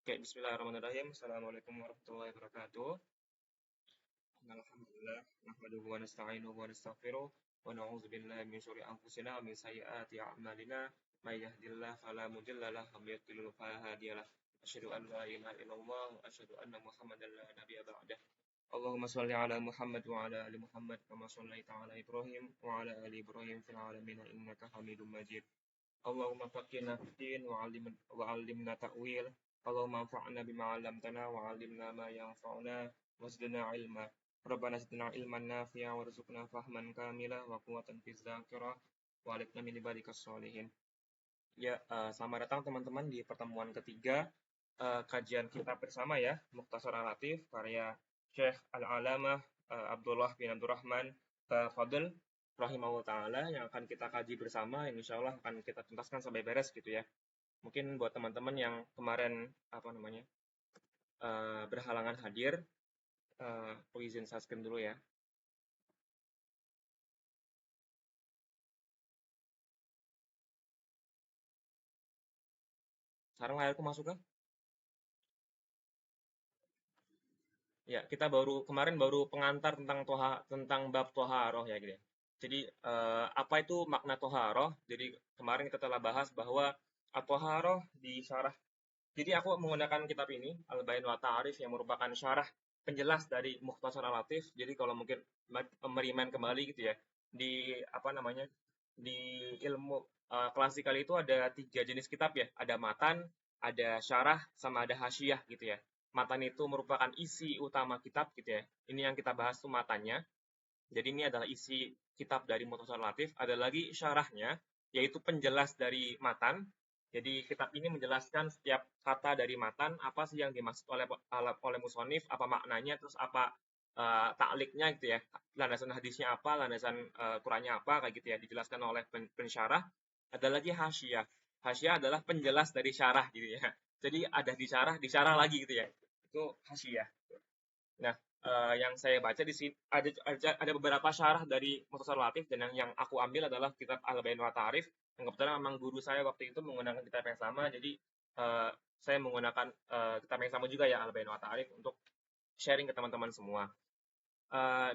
Oke, bismillahirrahmanirrahim. Assalamualaikum warahmatullahi wabarakatuh. Alhamdulillah, nahmaduhu wa nasta'inuhu wa nastaghfiruh wa na'udzu billahi min syururi anfusina wa min sayyiati a'malina. May yahdihillahu fala mudilla lahu wa may yudlil fala hadiya lahu. Asyhadu an la ilaha illallah wa asyhadu anna Muhammadan la nabiyya ba'dah. Allahumma shalli ala Muhammad wa ala ali Muhammad kama shallaita ala Ibrahim wa ala ali Ibrahim fil alamin innaka Hamidum Majid. Allahumma faqqihna fid-din wa 'allimna ta'wil. Allahumma anfa'na bima 'allamtana wa 'allimna ma yanfa'una wa zidna 'ilma. Rabbana zidna 'ilman nafi'a warzuqna fahman kamila wa quwwatan fil dzakirah wa alifna min ibadikas sholihin. Ya, selamat datang teman-teman di pertemuan ketiga kajian kitab bersama ya, Mukhtasar Al-Latif karya Syekh Al-Alamah Abdullah bin Abdurrahman Fadl rahimahullah taala yang akan kita kaji bersama, yang insya Allah akan kita tuntaskan sampai beres gitu ya. Mungkin buat teman-teman yang kemarin berhalangan hadir, aku izin subscribe dulu ya. Sekarang layarku masuk kan? Ya, kita kemarin baru pengantar tentang bab toharoh ya gitu ya. Jadi apa itu makna toharoh? Jadi kemarin kita telah bahas bahwa at-toharoh di syarah. Jadi aku menggunakan kitab ini Al-Bayan wa Ta'arif yang merupakan syarah penjelas dari Mukhtasar Al-Latif. Jadi kalau mungkin merimen kembali gitu ya di di ilmu klasikal itu ada 3 jenis kitab ya. Ada matan, ada syarah, sama ada hasyiyah gitu ya. Matan itu merupakan isi utama kitab gitu ya. Ini yang kita bahas tuh matannya. Jadi ini adalah isi kitab dari Mukhtasar Latif. Ada lagi syarahnya, yaitu penjelas dari matan. Jadi kitab ini menjelaskan setiap kata dari matan, apa sih yang dimaksud oleh musonif, apa maknanya, terus apa takliknya gitu ya. Landasan hadisnya apa, landasan Qur'annya apa, kayak gitu ya. Dijelaskan oleh pensyarah. Ada lagi hasyiyah. Hasyiyah adalah penjelas dari syarah gitu ya. Jadi ada disyarah lagi gitu ya. Itu hasyiyah. Nah, yang saya baca di sini ada beberapa syarah dari Mukhtasar Latif dan yang aku ambil adalah kitab Al-Bayan wa Ta'rif yang kebetulan memang guru saya waktu itu menggunakan kitab yang sama, jadi saya menggunakan kitab yang sama juga ya Al-Bayan wa Ta'rif untuk sharing ke teman-teman semua. Eh,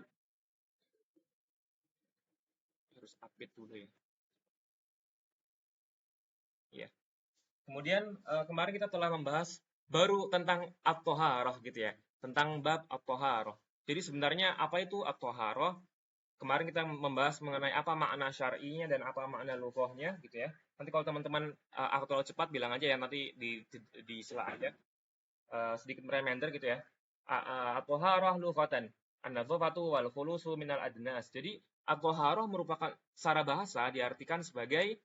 Harus update dulu ya. Ya. Kemudian kemarin kita telah membahas baru tentang at-toharoh gitu ya, tentang bab at-toharoh. Jadi sebenarnya apa itu at-toharoh? Kemarin kita membahas mengenai apa makna syar'inya dan apa makna lughahnya gitu ya. Nanti kalau teman-teman aku terlalu cepat bilang aja ya, nanti di sela aja. Sedikit reminder gitu ya. At-thaharah lughatan an-nadhafatu wal khulusu minal adnas. Jadi at-thaharah merupakan secara bahasa diartikan sebagai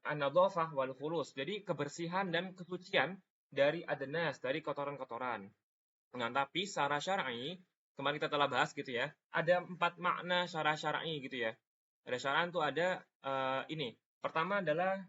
an-nadhafah wal khulus. Jadi kebersihan dan kesucian dari adnas, dari kotoran-kotoran. Nah, tapi secara syar'i, kemarin kita telah bahas gitu ya, ada 4 makna secara syar'i gitu ya. Ada syara'an tuh ada ini. Pertama adalah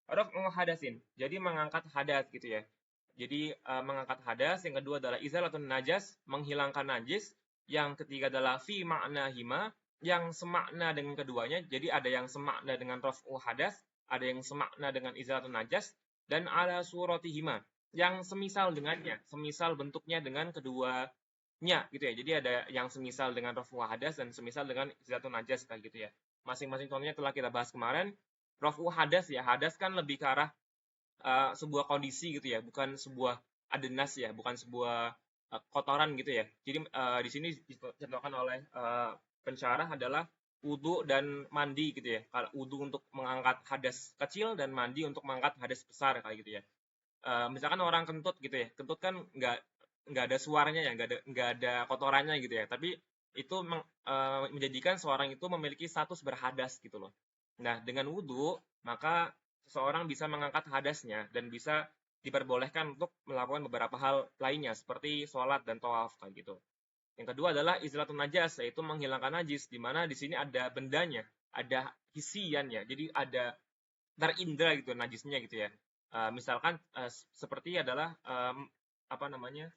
raf'u hadasin. Jadi mengangkat hadas gitu ya. Jadi mengangkat hadas. Yang kedua adalah izalatun najas, menghilangkan najis. Yang ketiga adalah fi makna hima, yang semakna dengan keduanya. Jadi ada yang semakna dengan raf'u hadas, ada yang semakna dengan izalatun najas, dan ala suratihima, yang semisal dengannya, semisal bentuknya dengan keduanya gitu ya. Jadi ada yang semisal dengan raf'u hadas dan semisal dengan izalatun najas kayak gitu ya. Masing-masing contohnya telah kita bahas kemarin. Raf'u hadas ya, hadas kan lebih ke arah sebuah kondisi gitu ya, bukan sebuah adenas ya, bukan sebuah kotoran gitu ya. Jadi di sini dicontohkan oleh pensyarah adalah wudu dan mandi gitu ya. Kalau wudu untuk mengangkat hadas kecil dan mandi untuk mengangkat hadas besar kayak gitu ya. Misalkan orang kentut gitu ya, kentut kan nggak ada suaranya ya, nggak ada kotorannya gitu ya. Tapi itu menjadikan seorang itu memiliki status berhadas gitu loh. Nah, dengan wudhu, maka seseorang bisa mengangkat hadasnya dan bisa diperbolehkan untuk melakukan beberapa hal lainnya seperti sholat dan tawaf kayak gitu. Yang kedua adalah izlatun najas, yaitu menghilangkan najis, di mana di sini ada bendanya, ada hisiannya, jadi ada terindra gitu najisnya gitu ya. Misalkan seperti adalah apa namanya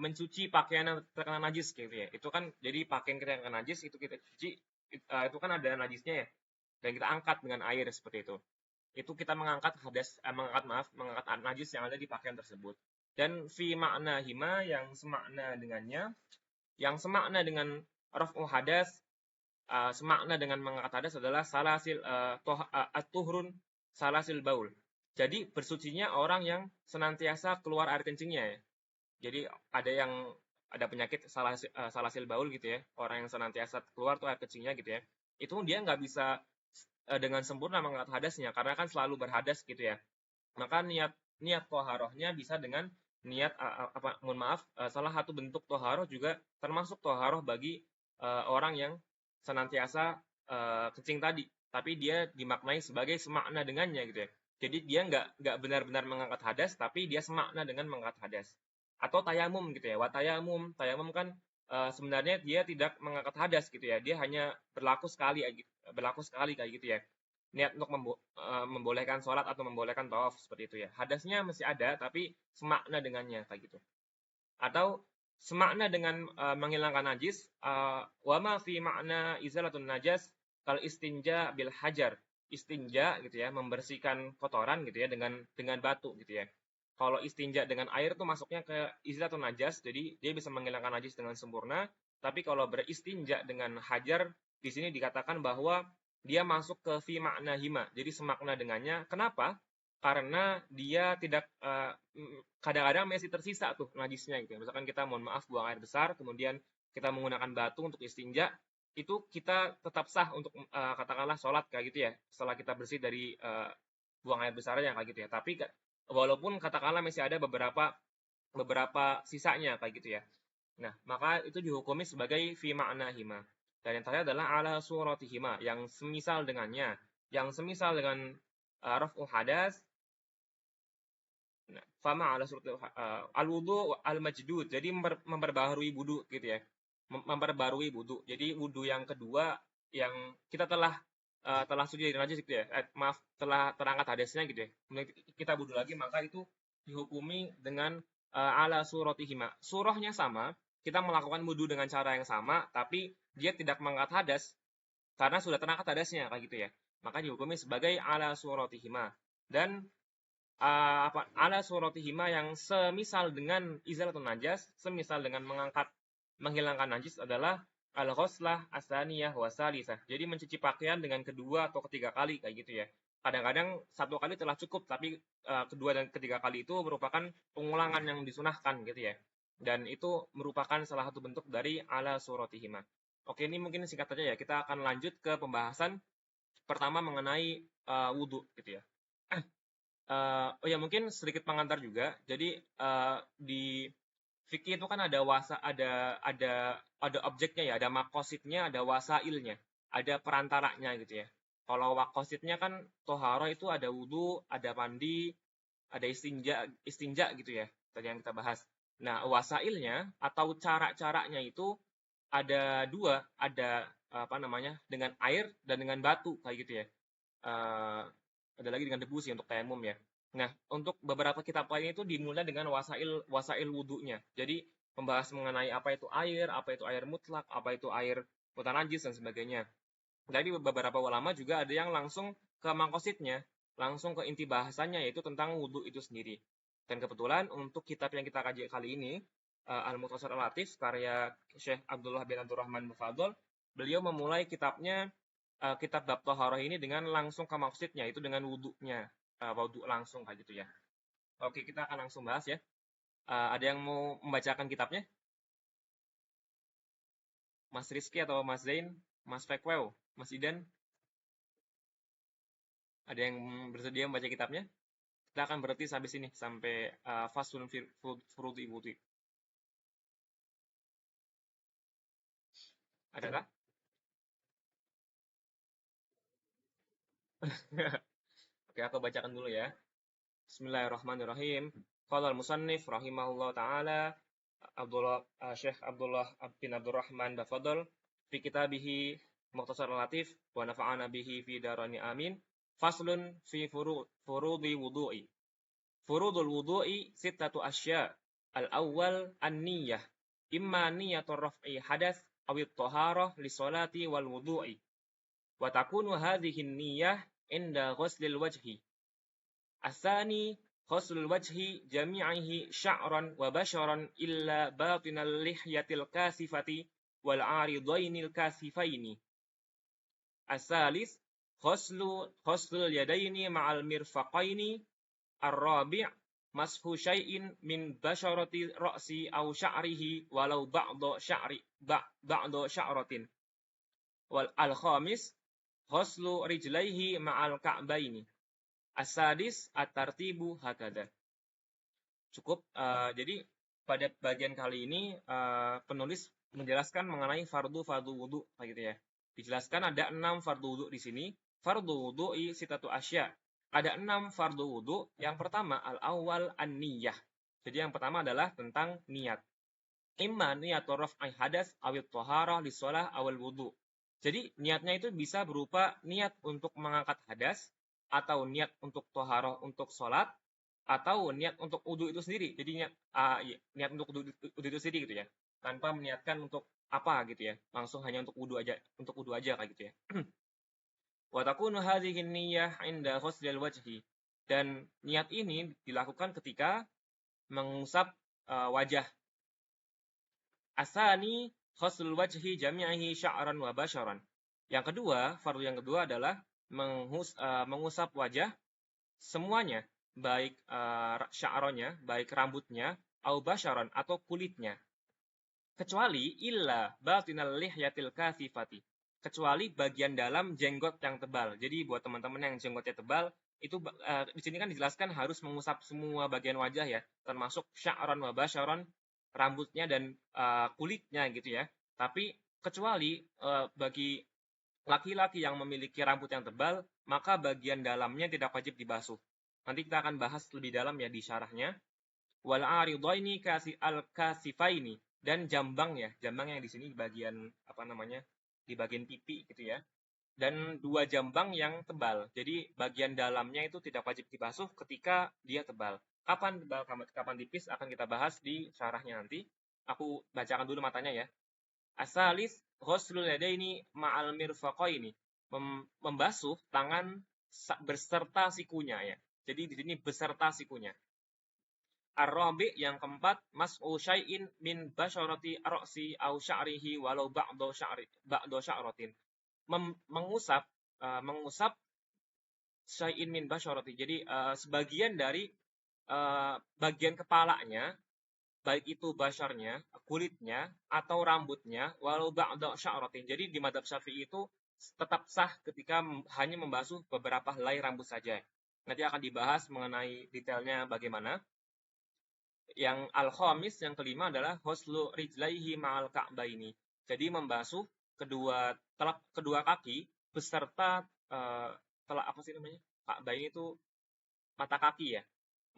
mencuci pakaian yang terkena najis gitu ya. Itu kan jadi pakaian kita yang kena najis itu kita cuci, itu kan ada najisnya ya. dan kita angkat dengan air seperti itu. Itu kita mengangkat mengangkat najis yang ada di pakaian tersebut. Dan fi makna hima yang semakna dengan raf'u hadas, semakna dengan mengangkat hadas adalah salasil at-tuhrun salasil baul. Jadi bersucinya orang yang senantiasa keluar air kencingnya ya. Jadi ada penyakit salasil baul gitu ya. Orang yang senantiasa keluar tuh air kencingnya gitu ya. Itu dia nggak bisa dengan sempurna mengangkat hadasnya karena kan selalu berhadas gitu ya. Maka niat toharohnya bisa dengan niat salah satu bentuk toharoh juga termasuk toharoh bagi orang yang senantiasa kencing tadi, tapi dia dimaknai sebagai semakna dengannya gitu ya. Jadi dia nggak benar-benar mengangkat hadas, tapi dia semakna dengan mengangkat hadas. Atau tayamum gitu ya. Tayamum kan sebenarnya dia tidak mengangkat hadas gitu ya. Dia hanya berlaku sekali kayak gitu ya. Niat untuk membolehkan sholat atau membolehkan tawaf seperti itu ya. Hadasnya masih ada tapi semakna dengannya kayak gitu. Atau semakna dengan menghilangkan najis, wa ma fi makna izalatun najas kal istinja bil hajar. Istinja gitu ya, membersihkan kotoran gitu ya dengan batu gitu ya. Kalau istinja dengan air tuh masuknya ke izalatun najas, jadi dia bisa menghilangkan najis dengan sempurna. Tapi kalau beristinja dengan hajar, di sini dikatakan bahwa dia masuk ke fi makna hima, jadi semakna dengannya. Kenapa? Karena dia tidak kadang-kadang masih tersisa tuh najisnya gitu. Misalkan kita mohon maaf buang air besar, kemudian kita menggunakan batu untuk istinja, itu kita tetap sah untuk katakanlah sholat kayak gitu ya. Setelah kita bersih dari buang air besarnya kayak gitu ya. Tapi walaupun katakanlah masih ada beberapa sisanya kayak gitu ya. Nah, maka itu dihukumi sebagai fi ma'na hima. Dan yang terakhir adalah ala suratihima, yang semisal dengannya. Yang semisal dengan raf'u hadas, fama ala surati al-wudu al-majdud. Jadi memperbaharui wudu gitu ya. Memperbarui wudu. Jadi wudu yang kedua yang kita telah suci dari najis gitu ya. Telah terangkat hadasnya gitu ya. Kemudian kita wudu lagi, maka itu dihukumi dengan ala suratihima. Surahnya sama, kita melakukan wudu dengan cara yang sama, tapi dia tidak mengangkat hadas karena sudah terangkat hadasnya kayak gitu ya. Maka dihukumi sebagai ala suratihima. Dan ala suratihima yang semisal dengan izalatun najas, semisal dengan menghilangkan najis adalah al-ghuslah asaniyah wasalisah. Jadi mencuci pakaian dengan kedua atau ketiga kali kayak gitu ya. Kadang-kadang satu kali telah cukup, tapi kedua dan ketiga kali itu merupakan pengulangan yang disunahkan gitu ya. Dan itu merupakan salah satu bentuk dari ala suratihima. Oke, ini mungkin singkat saja ya. Kita akan lanjut ke pembahasan pertama mengenai wudhu gitu ya. Oh ya, mungkin sedikit pengantar juga. Jadi di fikih itu kan ada objeknya ya, ada makosidnya, ada wasailnya, ada perantaranya gitu ya. Kalau wakosidnya kan toharoh itu ada wudhu, ada mandi, ada istinja gitu ya, tadi yang kita bahas. Nah, wasailnya atau cara-caranya itu ada dua, ada dengan air dan dengan batu kayak gitu ya. Ada lagi dengan debu sih untuk tayamum ya. Nah, untuk beberapa kitab lain itu dimulai dengan wasail wudunya. Jadi membahas mengenai apa itu air mutlak, apa itu air mutanajis dan sebagainya. Jadi beberapa ulama juga ada yang langsung ke maqasidnya, langsung ke inti bahasanya yaitu tentang wudhu itu sendiri. Dan kebetulan untuk kitab yang kita kaji kali ini, Al-Mukhtasar Al-Latif karya Syekh Abdullah bin Abdurrahman Mufadol, beliau memulai kitabnya kitab bab taharah ini dengan langsung ke maksudnya, itu dengan wudhunya, wudhu langsung kayak gitu ya. Oke, kita akan langsung bahas ya. Ada yang mau membacakan kitabnya? Mas Rizky atau Mas Zain, Mas Fekwew, Mas Idan? Ada yang bersedia membaca kitabnya? Kita akan berhenti sampai sini, sampai faslun furudhi wudhu. Adakah? Oke, aku bacakan dulu ya. Bismillahirrahmanirrahim. Qala al-musannif rahimahullah taala Syekh Abdullah bin Abdurrahman Bafadl fi kitabihi Mukhtasar Latif wa nafa'ana bihi fi darani amin. Faslun fi furudhi wudu'i. Furudul wudu'i sittatu asya. Al-awwal an-niyyah. Imma niyyatur raf'i hadas awit taharah li salati wal wudu'i. Wa takunu hadhihi niyyah inda ghuslil wajhi. Asani ghuslul wajhi jami'ihi sya'ran wa basharan illa batinal lihyatil kasifati wal 'aridainil kasifaini. Asalis ghuslul yadaini ma'al mirfaqaini. Ar-rabi' mashu syai'in min basharati ra'si aw sya'rihi walau ba'da sya'ratin. Wal al-khamis ghuslu rijlaihi ma'al ka'baini. As-sadis at-tartibu hakada. Cukup. Jadi pada bagian kali ini penulis menjelaskan mengenai fardu wudu gitu ya. Dijelaskan ada 6 fardu wudu di sini. Fardu wudu'i sitatu asya. Ada 6 fardu wudu. Yang pertama al-awwal an-niyah. Jadi yang pertama adalah tentang niat. Imma niyatu raf'i hadas awit thaharah lis-shalah awal wudu. Jadi niatnya itu bisa berupa niat untuk mengangkat hadas, atau niat untuk thaharah untuk sholat, atau niat untuk wudu itu sendiri. Jadi niat untuk wudu itu sendiri gitu ya. Tanpa meniatkan untuk apa gitu ya. Langsung hanya untuk wudu aja kayak gitu ya. Wa takunu hadhihi niyyah 'inda ghuslil wajhi. Dan niat ini dilakukan ketika mengusap wajah. Asani ghuslul wajhi jami'ihi sya'ran wa basharan. Yang kedua, fardu yang kedua adalah mengusap wajah semuanya, baik sya'ronya, baik rambutnya, au basharan atau kulitnya. Kecuali illa batinal lihyatil kasifati. Kecuali bagian dalam jenggot yang tebal. Jadi buat teman-teman yang jenggotnya tebal, itu di sini kan dijelaskan harus mengusap semua bagian wajah ya, termasuk sya'ran wa basharan, rambutnya dan kulitnya gitu ya. Tapi kecuali bagi laki-laki yang memiliki rambut yang tebal, maka bagian dalamnya tidak wajib dibasuh. Nanti kita akan bahas lebih dalam ya di syarahnya. Wal aridaini al-kasifaini, dan jambang ya. Jambang yang di sini di bagian apa namanya? Di bagian pipi gitu ya. Dan 2 jambang yang tebal. Jadi bagian dalamnya itu tidak wajib dibasuh ketika dia tebal. Kapan tebal, kapan tipis akan kita bahas di syarahnya nanti. Aku bacakan dulu matanya ya. Asalis ghuslul yadaini ma'al mirfaqaini. Membasuh tangan beserta sikunya ya. Jadi di sini beserta sikunya. Ar-rabi' yang keempat mas'u syai'in min basyarati ra'si au sya'rihi walau ba'da sya'ratin. Mengusap syai'in min basyarati. Jadi sebagian dari bagian kepalanya, baik itu basyarnya, kulitnya, atau rambutnya, walau ba'da sya'ratin. Jadi di madzhab Syafi'i itu tetap sah ketika hanya membasuh beberapa helai rambut saja. Nanti akan dibahas mengenai detailnya bagaimana. Yang al-khamis, yang kelima adalah ghuslu rijlaihi ma'al ka'baini. Jadi membasuh kedua kaki beserta apa sih namanya? Ka'baini itu mata kaki ya.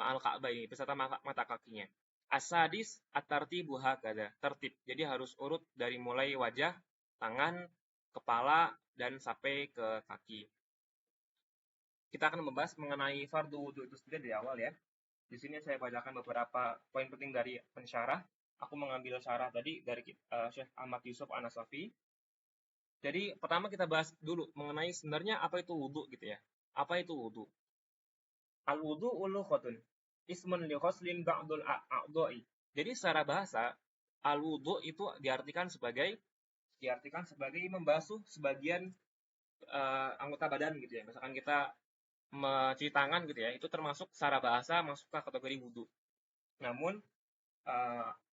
Ma'al ka'baini beserta mata kakinya. Asadis at-tartibu hakada, tertib. Jadi harus urut dari mulai wajah, tangan, kepala, dan sampai ke kaki. Kita akan membahas mengenai fardu wudu itu sendiri di awal ya. Di sini saya bacakan beberapa poin penting dari pensyarah. Aku mengambil syarah tadi dari Syekh Ahmad Yusuf An-Nasafi. Jadi pertama kita bahas dulu mengenai sebenarnya apa itu wudu gitu ya. Apa itu wudu? Al-wudu ulukhatun ismun li ghuslin ba'dul a'dha'i. Jadi secara bahasa al-wudu itu diartikan sebagai membasuh sebagian anggota badan gitu ya. Misalkan kita mencuci tangan gitu ya, itu termasuk secara bahasa masuk ke kategori wudu. Namun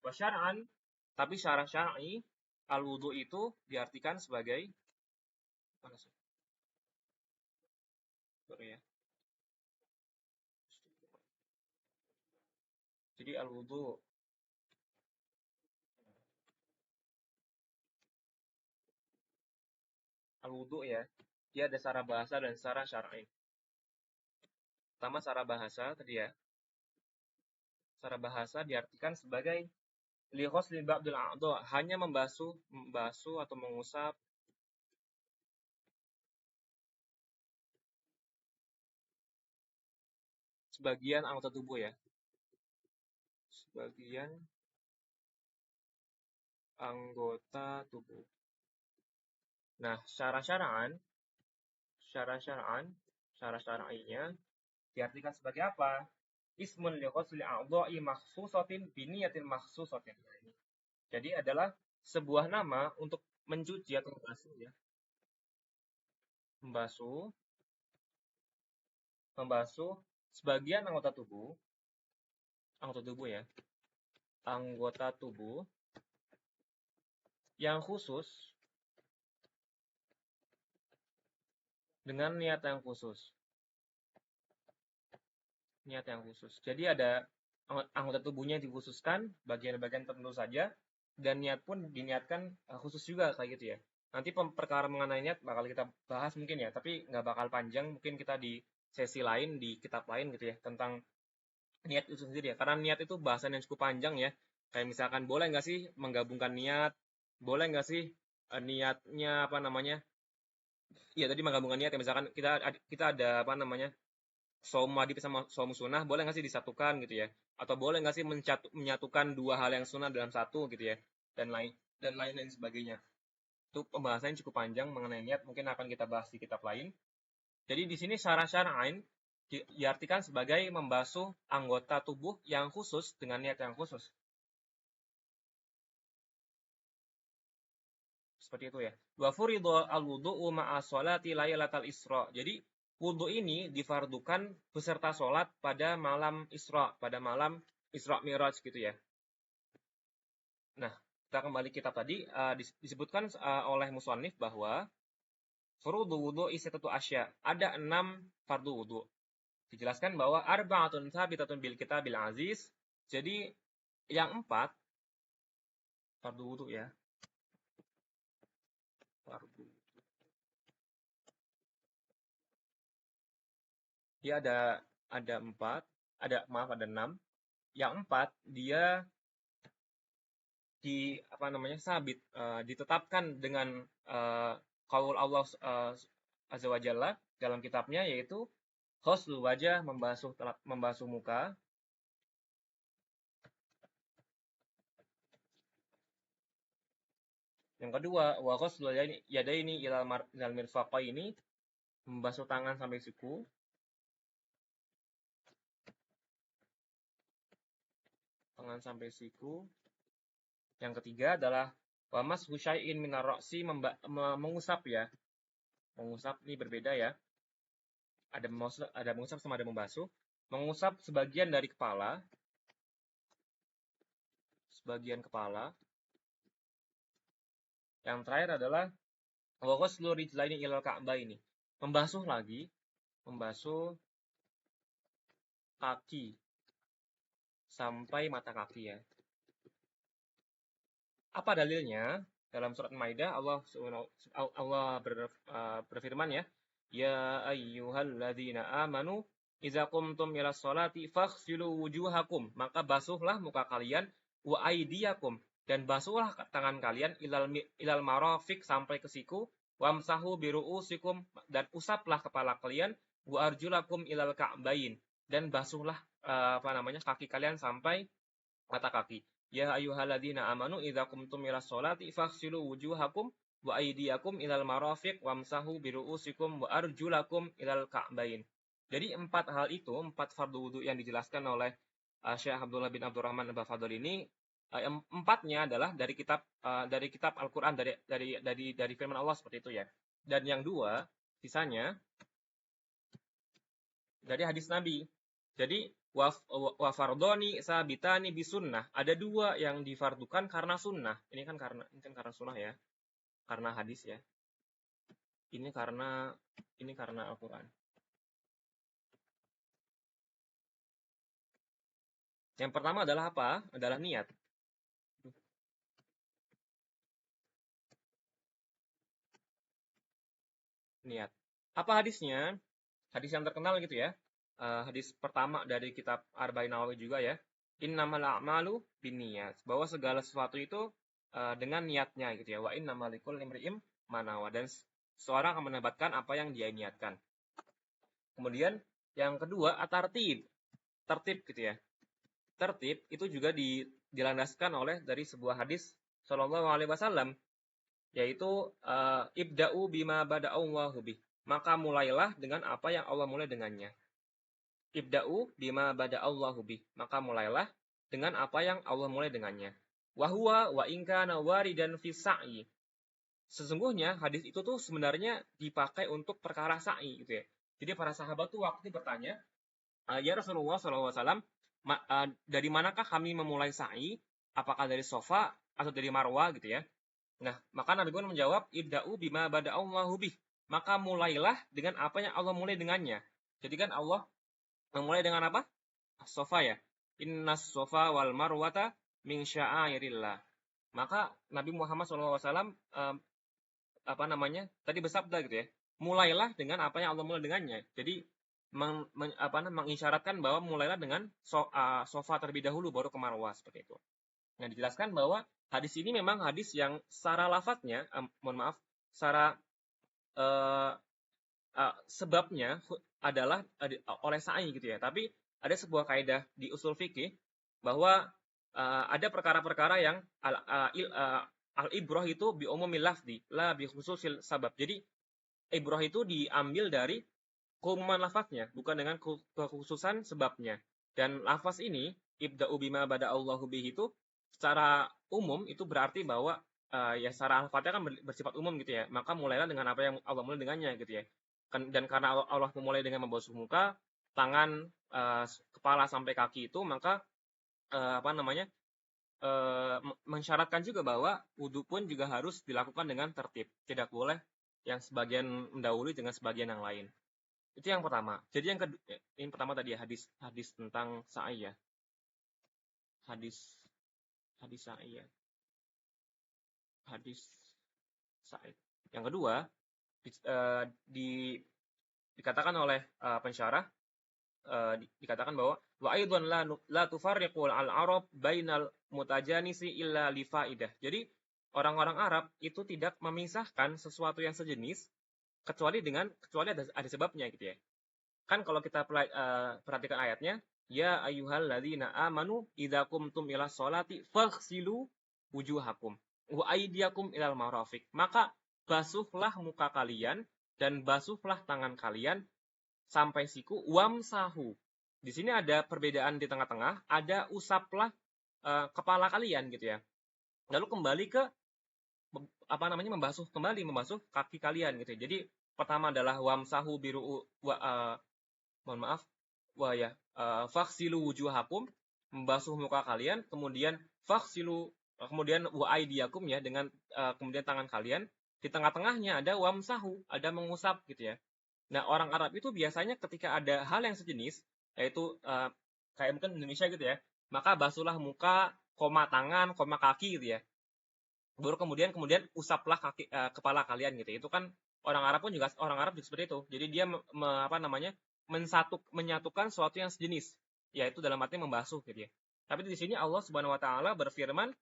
wasyar'an, tapi secara syar'i al-wudu itu diartikan sebagai sorry ya. Jadi al-wudu ya, dia ada secara bahasa dan secara syar'i. Pertama secara bahasa tadi ya. Secara bahasa diartikan sebagai li ghusli ba'dil a'dha, hanya membasuh atau mengusap sebagian anggota tubuh ya. Sebagian anggota tubuh. Nah, secara syara'an Syara syara'an, syara syar'inya diartikan sebagai apa? Ismun li ghusli a'dha'i makhsusatin bi niyatin makhsusatin. Jadi adalah sebuah nama untuk mencuci atau membasuh ya. Membasuh, membasuh sebagian anggota tubuh ya. Anggota tubuh yang khusus dengan niat yang khusus. Niat yang khusus. Jadi ada anggota tubuhnya dikhususkan, bagian-bagian tertentu saja, dan niat pun diniatkan khusus juga kayak gitu ya. Nanti perkara mengenai niat bakal kita bahas mungkin ya, tapi nggak bakal panjang, mungkin kita di sesi lain, di kitab lain gitu ya, tentang niat itu sendiri ya. Karena niat itu bahasan yang cukup panjang ya. Kayak misalkan boleh nggak sih menggabungkan niat, boleh nggak sih niatnya apa namanya? Iya tadi menggabungkan niat ya, misalkan kita ada apa namanya? Saum wajib sama saum sunnah boleh nggak sih disatukan gitu ya? Atau boleh nggak sih menyatukan dua hal yang sunnah dalam satu gitu ya? Dan lain sebagainya. Itu pembahasannya cukup panjang mengenai niat, mungkin akan kita bahas di kitab lain. Jadi di sini syara-syara'in diartikan sebagai membasuh anggota tubuh yang khusus dengan niat yang khusus. Seperti itu ya. Wa furidha al-wudu'u ma'a sholati lailatal Isra. Jadi wudu ini difardukan beserta sholat pada malam Isra, pada malam Isra Mi'raj gitu ya. Nah, kita kembali kitab tadi disebutkan oleh musannif bahwa furudhu wudu isatatu asya. Ada 6 fardu wudu. Dijelaskan bahwa arba'atun thabitatun bil kitabil aziz. Jadi yang 4 fardu wudu ya. Fardu. Dia ada 4, ada 6. Yang 4 dia sabit ditetapkan dengan qaul Allah azza wa jalla dalam kitabnya, yaitu ghuslu wajah, membasuh muka. Yang kedua, wa ghuslu yadaini ilal mirfaqaini, membasuh tangan sampai siku. Tangan sampai siku. Yang ketiga adalah wa mashu syai'in minar ra'si, mengusap ya. Mengusap ini berbeda ya. Ada mengusap sama ada membasuh. Mengusap sebagian dari kepala. Sebagian kepala. Yang terakhir adalah wa ghuslu rijlaini ilal ka'baini. Membasuh lagi, membasuh kaki sampai mata kaki ya. Apa dalilnya? Dalam surat Maidah Allah berfirman ya, ya ayyuhalladzina amanu idza qumtum ilas sholati faghsilu wujuhakum, maka basuhlah muka kalian, wa aydiyakum, dan basuhlah tangan kalian ilal marafiq, sampai ke siku, wamsahu biru'usikum, dan usaplah kepala kalian, wa arjulakum ilal ka'bain, dan basuhlah kaki kalian sampai mata kaki. Ya ayyuhalladzina amanu idza qumtum ilas sholati faghsilu wujuhakum wa aydiyakum ilal marafiq wamsahu biru'usikum wa arjulakum ilal ka'bain. Jadi 4 hal itu, 4 fardu wudu yang dijelaskan oleh Syekh Abdullah bin Abdurrahman Al-Bafadhol ini, 4-nya adalah dari kitab Al-Qur'an, dari firman Allah seperti itu ya. Dan yang 2 sisanya dari hadis Nabi. Jadi wa fardoni sabitani bisunnah. Ada 2 yang difardukan karena sunnah. Ini kan karena sunnah ya. Karena hadis ya. Ini karena Al-Qur'an. Yang pertama adalah apa? Adalah niat. Niat. Apa hadisnya? Hadis yang terkenal gitu ya. Hadis pertama dari kitab Arba'in Nawawi juga ya. Innamal a'malu binniyat. Bahwa segala sesuatu itu dengan niatnya gitu ya. Wa innamal likulli imri'in ma nawa. Dan seorang akan mendapatkan apa yang dia niatkan. Kemudian yang kedua, at-tartib. Tertib gitu ya. Tertib itu juga dilandaskan oleh dari sebuah hadis sallallahu alaihi wasallam, yaitu ibda'u bima bada'allahu bih. maka mulailah dengan apa yang Allah mulai dengannya. Ibda'u bima bada'allahu bih. Maka mulailah dengan apa yang Allah mulai dengannya. Wahwa wa in kana waridan fi sa'i. Sesungguhnya hadis itu tuh sebenarnya dipakai untuk perkara sa'i gitu ya. Jadi para sahabat tuh waktu itu bertanya, ya Rasulullah SAW, dari manakah kami memulai sa'i? Apakah dari Sofa atau dari Marwa gitu ya? Nah, maka Nabi pun menjawab, ibda'u bima bada'allahu bih. Maka mulailah dengan apa yang Allah mulai dengannya. Jadi kan Allah memulai dengan apa? As-Sofa ya. Innas sofa wal marwata min sya'airillah. Maka Nabi Muhammad SAW apa namanya? Tadi bersabda gitu ya. Mulailah dengan apa yang Allah mulai dengannya. Jadi mengisyaratkan bahwa mulailah dengan sofa terlebih dahulu baru ke marwah seperti itu. Nah, dijelaskan bahwa hadis ini memang hadis yang secara lafadznya, mohon maaf, secara sebabnya adalah oleh sa'i gitu ya. Tapi ada sebuah kaidah di usul fikih bahwa ada perkara-perkara yang al-ibrah itu bi umumil lafzi, la bi khususil sabab. Jadi ibrah itu diambil dari keumuman lafaznya, bukan dengan kekhususan sebabnya. Dan lafaz ini ibda'u bima bada'allahu bihi itu secara umum itu berarti bahwa ya secara al-Fatihah kan bersifat umum gitu ya. Maka mulailah dengan apa yang Allah mulai dengannya gitu ya. Dan karena Allah memulai dengan membasuh muka, tangan, kepala sampai kaki itu, maka apa namanya? Mensyaratkan juga bahwa wudhu pun juga harus dilakukan dengan tertib. Tidak boleh yang sebagian mendahului dengan sebagian yang lain. Itu yang pertama. Jadi yang kedua, yang pertama tadi ya hadis tentang sa'i ya. Hadis sa'i ya. Hadis sa'i. Yang kedua dikatakan oleh pensyarah, dikatakan bahwa wa aidan la tufarriqu al-arab bainal mutajanisi illa li faidah. Jadi orang-orang Arab itu tidak memisahkan sesuatu yang sejenis kecuali ada sebabnya gitu ya. Kan kalau kita perhatikan ayatnya, ya ayyuhalladzina amanu idza qumtum ila sholati faghsilu wujuhakum wa aydiyakum ilal marafiq. Maka basuhlah muka kalian dan basuhlah tangan kalian sampai siku, wamsahu. Di sini ada perbedaan di tengah-tengah, ada usaplah kepala kalian gitu ya. Lalu kembali ke apa namanya membasuh kaki kalian gitu ya. Jadi pertama adalah wamsahu biru mohon maaf ya faghsilu wujuhakum, membasuh muka kalian, kemudian faghsilu kemudian wa aydiyakum ya dengan kemudian tangan kalian, di tengah-tengahnya ada wamsahu, ada mengusap gitu ya. Nah, orang Arab itu biasanya ketika ada hal yang sejenis, yaitu kayak mungkin Indonesia gitu ya, maka basuhlah muka, koma tangan, koma kaki gitu ya. Baru kemudian usaplah kepala kalian gitu. Itu kan orang Arab juga seperti itu. Jadi dia apa namanya? Menyatukan sesuatu yang sejenis, yaitu dalam arti membasuh gitu ya. Tapi di sini Allah Subhanahu wa taala berfirman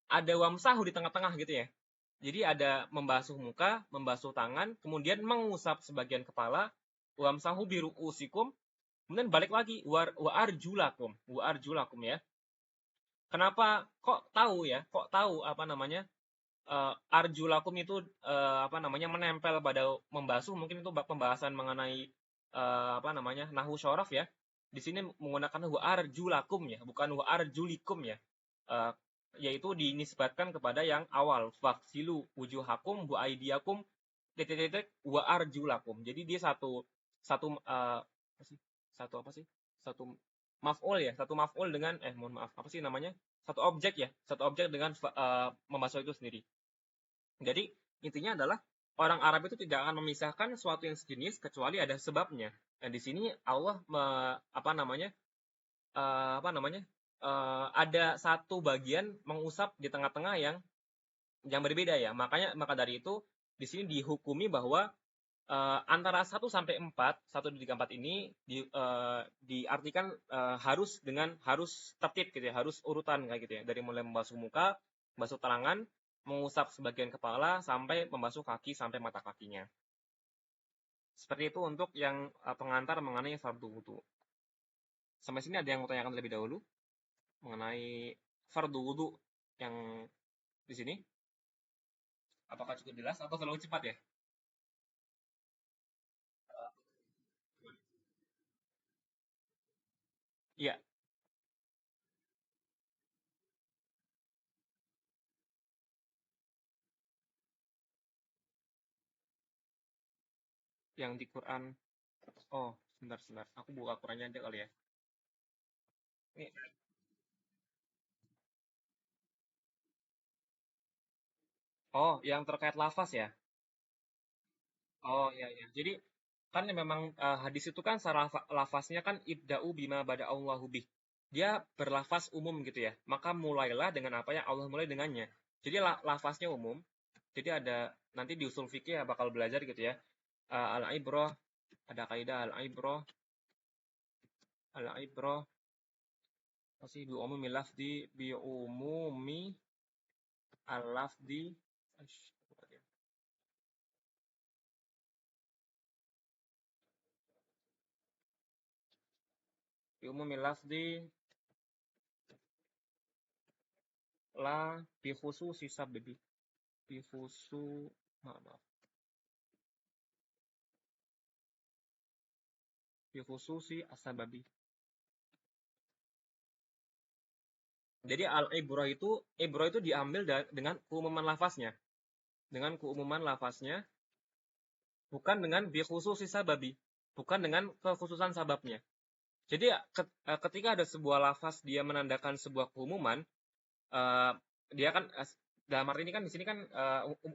ada wamsahu di tengah-tengah gitu ya. Jadi ada membasuh muka, membasuh tangan, kemudian mengusap sebagian kepala, wamsahu biru'usikum, kemudian balik lagi wa arjulakum ya. Kenapa kok tahu ya? Kok tahu apa namanya? Arjulakum itu apa namanya menempel pada membasuh, mungkin itu pembahasan mengenai apa namanya nahwu syaraf ya. Di sini menggunakan wa arjulakum ya, bukan wa arjulikum ya. Yaitu dinisbatkan kepada yang awal, faksilu wujuhakum bu aidiakum wa arjulakum. Jadi dia satu maf'ul ya, satu maf'ul dengan mohon maaf, apa sih namanya? Satu objek dengan membasuh itu sendiri. Jadi intinya adalah orang Arab itu tidak akan memisahkan sesuatu yang sejenis kecuali ada sebabnya. Dan di sini Allah ada satu bagian mengusap di tengah-tengah yang berbeda ya. Maka dari itu di sini dihukumi bahwa antara 1 sampai 4, 1 2 3 4 ini diartikan harus tertib gitu ya, harus urutan kayak gitu ya. Dari mulai membasuh muka, membasuh tangan, mengusap sebagian kepala sampai membasuh kaki sampai mata kakinya. Seperti itu untuk yang pengantar mengenai fardu wudu. Sampai sini ada yang mau tanyakan terlebih dahulu mengenai fardu wudu yang di sini? Apakah cukup jelas atau terlalu cepat ya? Iya, yang di Quran. Oh, sebentar, sebentar. Aku buka Qurannya aja kali ya. Ini, oh, yang terkait lafaz ya? Oh, iya, iya. Jadi, kan memang hadis itu kan secara lafaznya kan ibda'u bima bada Allahu bih. Dia berlafaz umum gitu ya. Maka mulailah dengan apa yang Allah mulai dengannya. Jadi lafaznya umum. Jadi ada nanti di usul fikih ya bakal belajar gitu ya. Al-ibrah, ada kaidah al-ibrah masih bi umumi lafdi bi umumi al-lafdi. Ash- Bi umumi lafdi la bi khususi sababi. Bi khusu maaf, maaf. Bi khususi asababi. Jadi al-ibrah itu diambil dengan keumuman lafaznya, dengan keumuman lafaznya, bukan dengan bi khususi sababi, bukan dengan kekhususan sababnya. Jadi ketika ada sebuah lafaz dia menandakan sebuah keumuman, eh, dia kan dalam arti ini kan di sini kan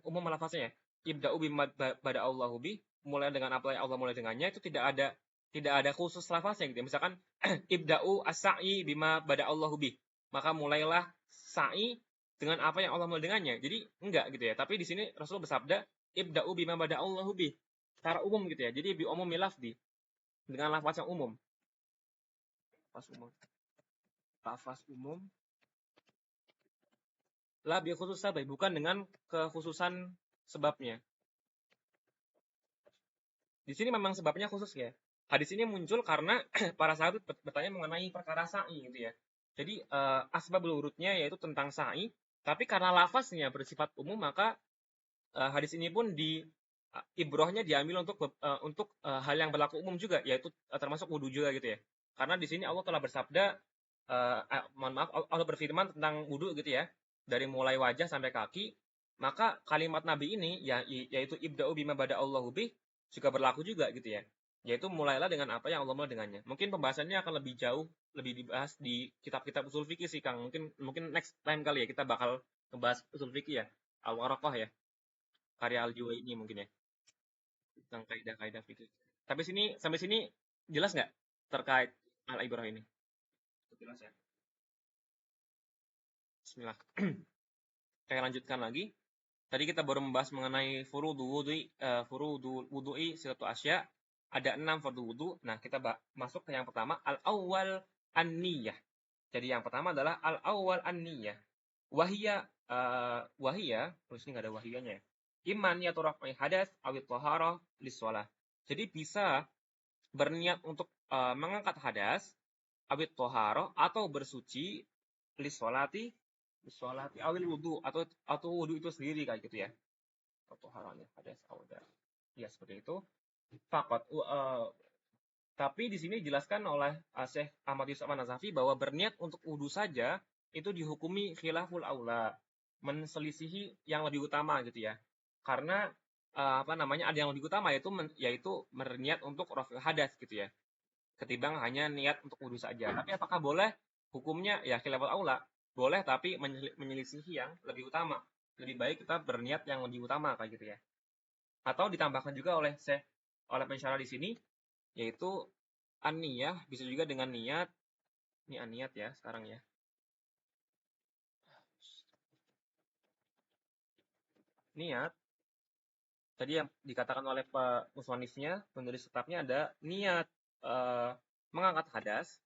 umum lafaznya ya. Ibda'u bima bada Allahu bi, mulai dengan apa yang Allah mulai dengannya itu tidak ada khusus lafaznya gitu ya. Misalkan ibda'u as-sa'i bima bada Allahu bi. Maka mulailah sa'i dengan apa yang Allah mulai dengannya. Jadi enggak gitu ya. Tapi di sini Rasul bersabda ibda'u bima bada Allahu bi. Secara umum gitu ya. Jadi bi umum lafzi dengan lafaz yang umum. Lafaz umum. Lafaz umum la bi khusus sabab, bukan dengan kekhususan sebabnya. Di sini memang sebabnya khusus ya. Hadis ini muncul karena para sahabat bertanya mengenai perkara sa'i gitu ya. Jadi asbabul urutnya yaitu tentang sa'i, tapi karena lafaznya bersifat umum maka hadis ini pun ibrohnya diambil untuk hal yang berlaku umum juga, yaitu termasuk wudhu juga gitu ya. Karena di sini Allah telah bersabda, mohon maaf, Allah berfirman tentang wudhu gitu ya, dari mulai wajah sampai kaki. Maka kalimat Nabi ini ya, yaitu ibda'u bima bada Allahu bih juga berlaku juga gitu ya. Yaitu mulailah dengan apa yang Allah mulai dengannya. Mungkin pembahasannya akan lebih jauh, lebih dibahas di kitab-kitab usul fikih sih Kang. Mungkin mungkin next time kali ya kita bakal ngebahas usul fikih ya. Al-Waraqah ya, karya Al-Juwaini mungkin ya, tentang kaidah-kaidah fikih. Tapi sampai sini jelas nggak terkait Al-Ibrah ini? Jelas ya. Bismillah. Saya lanjutkan lagi. Tadi kita baru membahas mengenai furudu wudu'i silatu asya. Ada 6 fardu wudu. Nah, kita masuk ke yang pertama, al-awwal an-niyah. Jadi yang pertama adalah al-awwal an-niyah. Wahia, terus ini nggak ada wahiyanya ya. Iman ya raf'i hadas awit toharoh liswalah. Jadi bisa berniat untuk mengangkat hadas, awit toharoh atau bersuci liswalati, awil wudu atau wudu itu sendiri kayak gitu ya. Atau toharohnya hadas awda. Ya seperti itu. Fakot. Tapi di sini dijelaskan oleh Syekh Ahmad Yusuf An-Nazafi bahwa berniat untuk wudu saja itu dihukumi khilaful aula, menselisihi yang lebih utama gitu ya. Karena apa namanya ada yang lebih utama yaitu berniat untuk rafil hadas gitu ya. Ketimbang hanya niat untuk wudu saja. Tapi apakah boleh? Hukumnya ya khilaful aula. Boleh tapi menyelisihi yang lebih utama. Lebih baik kita berniat yang lebih utama kayak gitu ya. Atau ditambahkan juga oleh pensyarah di sini yaitu an-niyah bisa juga dengan niat. Ini an-niyat ya sekarang ya. Niat. Tadi yang dikatakan oleh Pak musonifnya, penulis kitabnya ada niat eh, mengangkat hadas.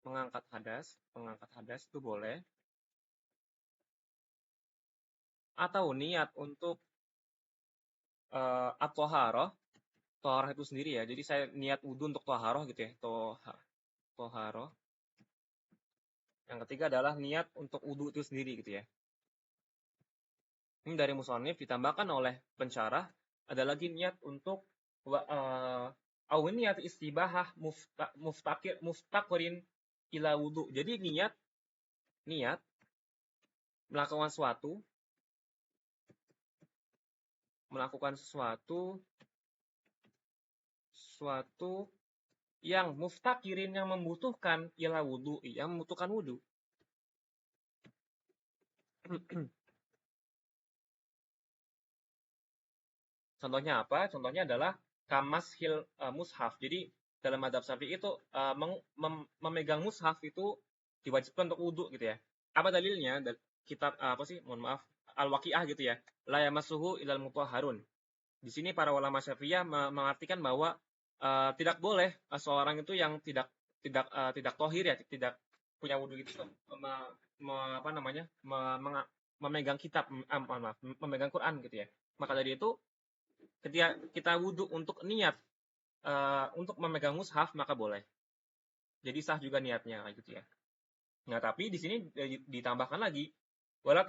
Mengangkat hadas itu boleh. Atau niat untuk at-toharoh. Toharoh itu sendiri ya. Jadi saya niat wudhu untuk toharoh gitu ya. Toharoh. Yang ketiga adalah niat untuk wudhu itu sendiri gitu ya. Ini dari musonif ditambahkan oleh pensyarah ada lagi niat untuk au niat istibahah muftaqirin ila wudu. Jadi niat melakukan sesuatu yang muftakirin yang membutuhkan ila wudu, yang membutuhkan wudu. Contohnya apa? Contohnya adalah kamashil mushaf. Jadi dalam madzhab Syafi'i itu memegang mushaf itu diwajibkan untuk wudu gitu ya. Apa dalilnya? Kitab apa sih? Mohon maaf, Al-Waqiah gitu ya. La yamassuhu ilal mutahharun. Di sini para ulama Syafi'iyah mengartikan bahwa tidak boleh seorang itu yang tidak tohir ya, tidak punya wudu itu apa namanya? Memegang kitab, maaf, memegang Quran gitu ya. Maka dari itu ketika kita wudhu untuk niat untuk memegang mushaf maka boleh. Jadi sah juga niatnya kayak gitu ya. Nah, tapi di sini ditambahkan lagi wala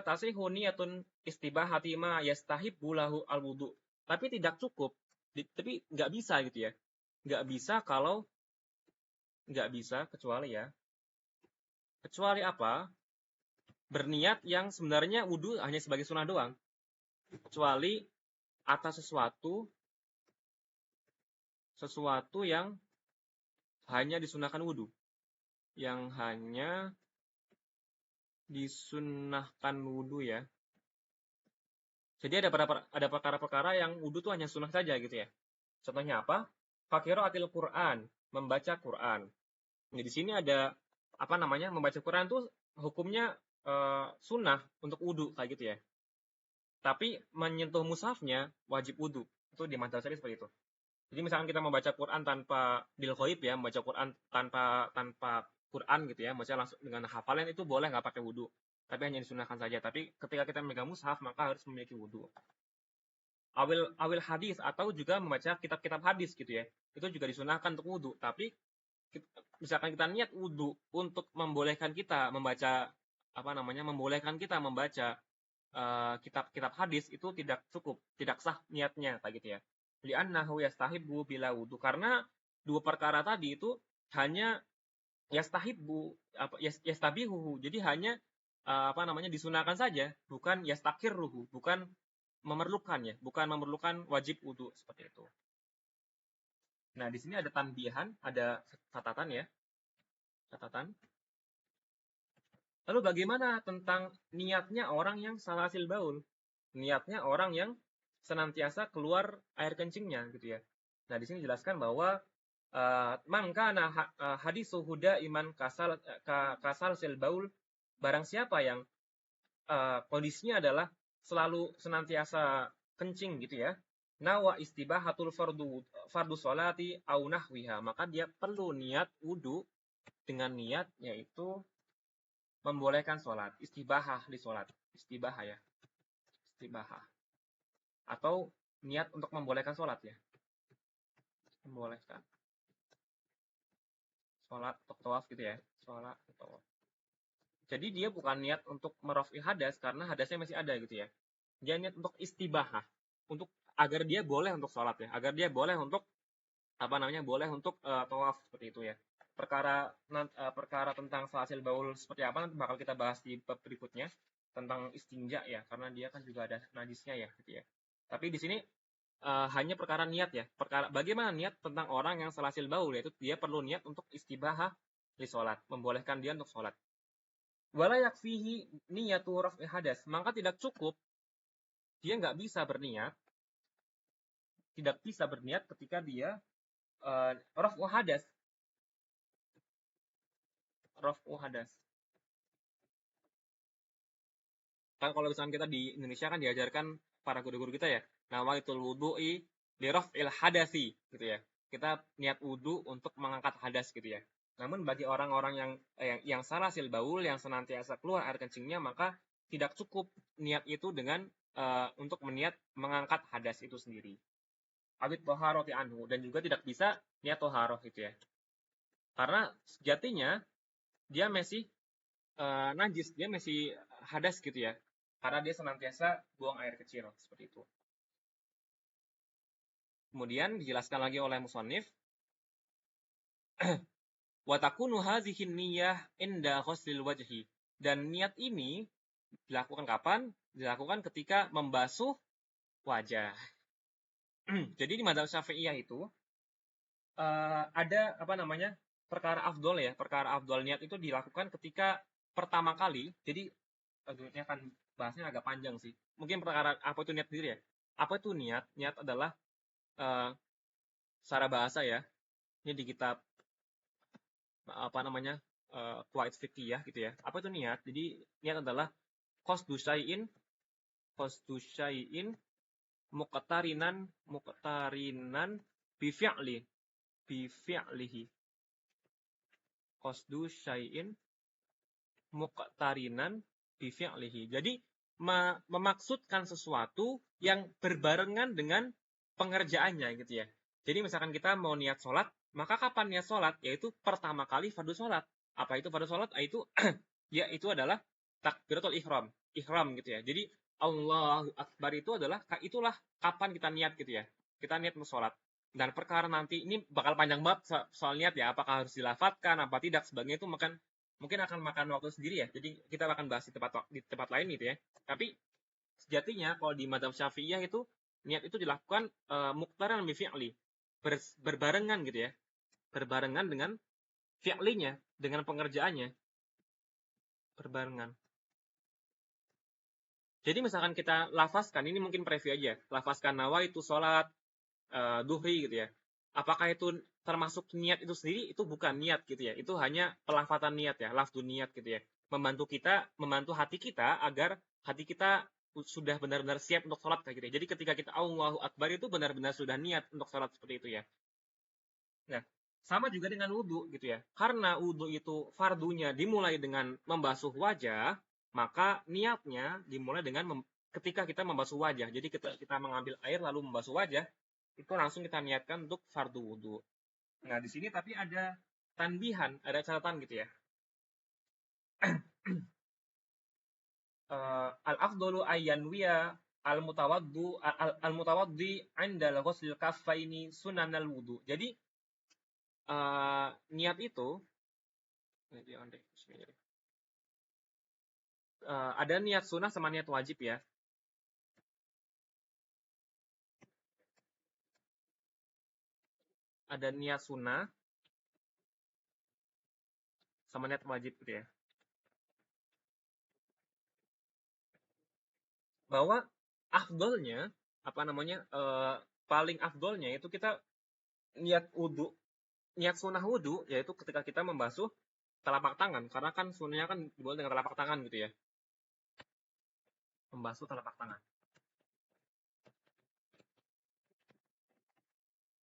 tasihu niyatun istibahati ma yastahibbu lahu al-wudu. Tapi tidak cukup, tapi nggak bisa gitu ya. Nggak bisa kecuali apa? Berniat yang sebenarnya wudhu hanya sebagai sunnah doang. Kecuali atas sesuatu yang hanya disunahkan wudhu. Yang hanya disunahkan wudhu ya. Jadi ada perkara-perkara yang wudhu tuh hanya sunnah saja gitu ya. Contohnya apa? Qiraatil Quran, membaca Quran. Nah, di sini ada apa namanya? Membaca Quran tuh hukumnya sunnah untuk wudhu kayak gitu ya. Tapi menyentuh mushafnya wajib wudhu. Itu di madzhab Syafi'i seperti itu. Jadi misalkan kita membaca Quran tanpa bil ghaib ya, membaca Quran tanpa Quran gitu ya, baca langsung dengan hafalan itu boleh nggak pakai wudhu. Tapi hanya disunahkan saja. Tapi ketika kita memegang mushaf maka harus memiliki wudhu. Awil hadis atau juga membaca kitab-kitab hadis gitu ya. Itu juga disunahkan untuk wudhu. Tapi misalkan kita niat wudhu untuk membolehkan kita membaca kitab-kitab hadis itu tidak cukup, tidak sah niatnya kayak gitu ya. Li'annahu yastahibbu bila wudu. Karena dua perkara tadi itu hanya yastahibbu yastabihuhu. Jadi hanya disunahkan saja, bukan yastakirruhu, bukan memerlukan ya, bukan memerlukan wajib wudu seperti itu. Nah, di sini ada tanbihan, ada catatan ya. Catatan. Lalu bagaimana tentang niatnya orang yang salasil baul? Niatnya orang yang senantiasa keluar air kencingnya gitu ya. Nah, di sini dijelaskan bahwa man kana hadisu huda iman kasal silbaul, barang siapa yang kondisinya adalah selalu senantiasa kencing gitu ya. Nawa istibahatul fardu sholati au nahwiha, maka dia perlu niat wudu dengan niat yaitu membolehkan sholat, istibahah di sholat, istibahah ya, istibahah. Atau niat untuk membolehkan sholat ya. Membolehkan. Sholat atau tawaf gitu ya. Sholat atau tawaf. Jadi dia bukan niat untuk merafi hadas karena hadasnya masih ada gitu ya. Dia niat untuk istibahah. Untuk agar dia boleh untuk sholat ya. Agar dia boleh untuk boleh untuk tawaf seperti itu ya. Perkara tentang salasil baul seperti apa nanti bakal kita bahas di bab berikutnya tentang istinja ya, karena dia kan juga ada najisnya ya gitu ya. Tapi di sini hanya perkara niat ya. Bagaimana niat tentang orang yang salasil baul, yaitu dia perlu niat untuk istibahah di sholat, membolehkan dia untuk sholat. Wala yakfihi niyatu raf'i hadas, maka tidak cukup, dia nggak bisa berniat, tidak bisa berniat ketika dia raf'u hadas. Raf'u hadas. Kan kalau misalnya kita di Indonesia kan diajarkan para guru-guru kita ya, nawaitul wudu'i li raf'il hadasi gitu ya. Kita niat wudu untuk mengangkat hadas gitu ya. Namun bagi orang-orang yang salasil baul, yang senantiasa keluar air kencingnya, maka tidak cukup niat itu dengan untuk meniat mengangkat hadas itu sendiri. Awit toharoti anhu, dan juga tidak bisa niat toharoh gitu ya. Karena sejatinya dia masih najis, dia masih hadas gitu ya. karena dia senantiasa buang air kecil seperti itu. Kemudian dijelaskan lagi oleh musannif, wa takunu hadhihi niyyah inda ghuslil wajhi. Dan niat ini dilakukan kapan? Dilakukan ketika membasuh wajah. Jadi di mazhab Syafi'iyah itu ada apa namanya? Perkara afdol ya, perkara afdol niat itu dilakukan ketika pertama kali. Jadi ini akan bahasnya agak panjang sih. Mungkin perkara apa itu niat sendiri ya? Apa itu niat? Niat adalah secara bahasa ya. Ini di kitab apa namanya? Qawaid fiqhiyah gitu ya. Apa itu niat? Jadi niat adalah qasdu syai'in muqtarinan bi fi'lihi. Qasdu syai'in muqtarinan bi fi'lihi. Jadi memaksudkan sesuatu yang berbarengan dengan pengerjaannya gitu ya. Jadi misalkan kita mau niat sholat, maka kapan niat sholat? Yaitu pertama kali fardu sholat. Apa itu fardu sholat? Yaitu ya itu adalah takbiratul ihram. Ihram gitu ya. Jadi Allahu Akbar itu adalah itulah kapan kita niat gitu ya. Kita niat mau sholat. Dan perkara nanti ini bakal panjang banget soal niat ya. Apakah harus dilafatkan, apa tidak, sebagainya itu mungkin akan makan waktu sendiri ya. Jadi kita akan bahas di tempat lain gitu ya. Tapi sejatinya kalau di mazhab Syafi'iyah itu niat itu dilakukan muqtaran bi fi'li. Berbarengan gitu ya. Berbarengan dengan fi'linya, dengan pengerjaannya. Berbarengan. Jadi misalkan kita lafazkan, ini mungkin preview aja. Lafazkan nawaitu sholat duhri gitu ya. Apakah itu termasuk niat itu sendiri? Itu bukan niat gitu ya. Itu hanya pelafatan niat ya, lafdu niat gitu ya. Membantu hati kita agar hati kita sudah benar-benar siap untuk sholat kayak gitu ya. Jadi ketika kita Allahu Akbar itu benar-benar sudah niat untuk sholat seperti itu ya. Nah, sama juga dengan wudhu gitu ya. Karena wudhu itu fardunya dimulai dengan membasuh wajah, maka niatnya dimulai dengan ketika kita membasuh wajah. Jadi kita mengambil air lalu membasuh wajah, itu langsung kita niatkan untuk fardu wudhu. Nah, di sini tapi ada tanbihan, ada catatan gitu ya. Al-afdalu ayyanwiya al-mutawaddi 'inda al-ghuslil kaffaini sunanal wudu. Jadi niat itu ada niat sunnah sama niat wajib ya. Ada niat sunnah sama niat wajib gitu ya. Bahwa afdolnya apa namanya paling afdolnya itu kita niat sunnah wudu yaitu ketika kita membasuh telapak tangan, karena kan sunnahnya kan dibuat dengan telapak tangan gitu ya. Membasuh telapak tangan.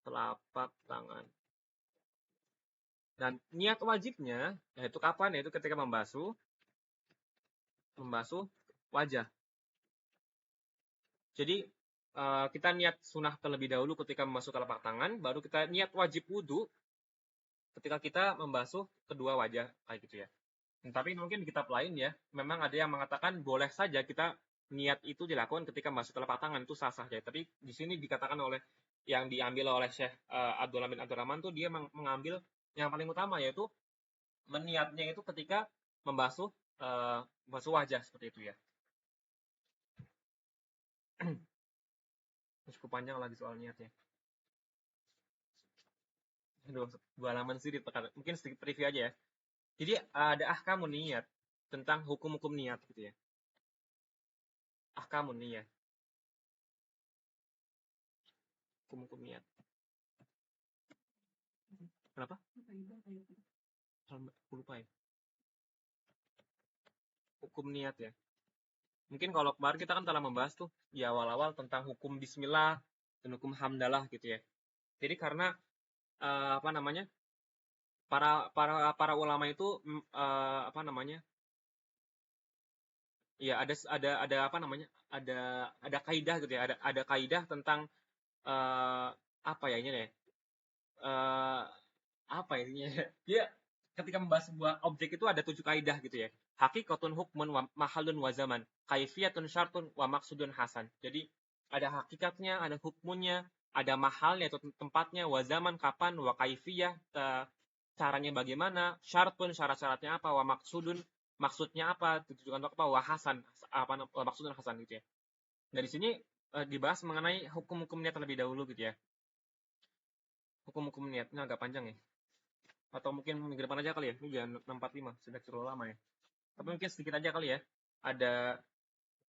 Telapak tangan. Dan niat wajibnya yaitu kapan? Yaitu ketika membasuh wajah. Jadi kita niat sunnah terlebih dahulu ketika membasuh telapak tangan, baru kita niat wajib wudhu ketika kita membasuh kedua wajah kayak gitu ya. Tapi mungkin di kitab lain ya, memang ada yang mengatakan boleh saja kita niat itu dilakukan ketika membasuh telapak tangan, itu sah-sah saja. Tapi di sini dikatakan oleh yang diambil oleh Syekh Abdullah bin Abdurrahman tuh dia mengambil yang paling utama yaitu meniatnya itu ketika membasuh wajah seperti itu ya. Cukup panjang lagi soal niatnya. Aduh, 2 halaman sedikit, mungkin sedikit preview aja ya. Jadi ada ahkamun niat, tentang hukum-hukum niat gitu ya. Ahkamun niat. Hukum-hukum niat. Kenapa? Aku lupa ya. Hukum niat ya. Mungkin kalau kemarin kita kan telah membahas tuh di awal-awal tentang hukum bismillah dan hukum hamdalah gitu ya. Jadi karena apa namanya? Para ulama itu apa namanya? Ya ada apa namanya? Ada kaidah gitu ya. Ada kaidah tentang apa ya ini deh? Apa ya ini? Dia ketika membahas sebuah objek itu ada 7 kaidah gitu ya. hakikatun hukmun wa mahalun wa zaman, kaifiyatun syartun wa maksudun hasan. Jadi ada hakikatnya, ada hukmunya, ada mahalnya atau tempatnya, wa zaman kapan, wa kaifiyah caranya bagaimana, syartun syarat-syaratnya apa, wa maksudun maksudnya apa, tujuan apa, wa hasan apa maksudun hasan gitu ya. Dari sini dibahas mengenai hukum-hukum niat terlebih dahulu gitu ya. Hukum-hukum niat ini agak panjang ya. Atau mungkin minggu depan aja kali ya. Ini jangan 645, sudah terlalu lama ya. Tapi mungkin sedikit aja kali ya. Ada